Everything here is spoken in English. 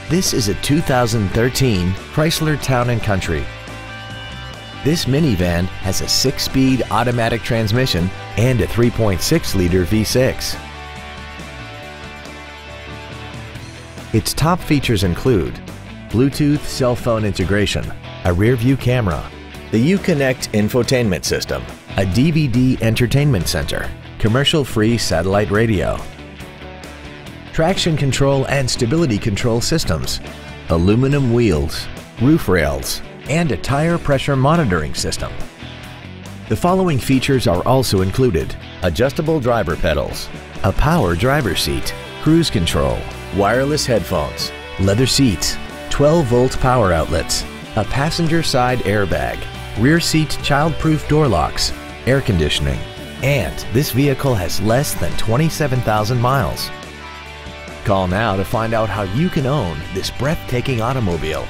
This is a 2013 Chrysler Town & Country. This minivan has a 6-speed automatic transmission and a 3.6-liter V6. Its top features include Bluetooth cell phone integration, a rear-view camera, the Uconnect infotainment system, a DVD entertainment center, commercial-free satellite radio, traction control and stability control systems, aluminum wheels, roof rails, and a tire pressure monitoring system. The following features are also included: adjustable driver pedals, a power driver's seat, cruise control, wireless headphones, leather seats, 12-volt power outlets, a passenger side airbag, rear seat child-proof door locks, air conditioning, and this vehicle has less than 27,000 miles. Call now to find out how you can own this breathtaking automobile.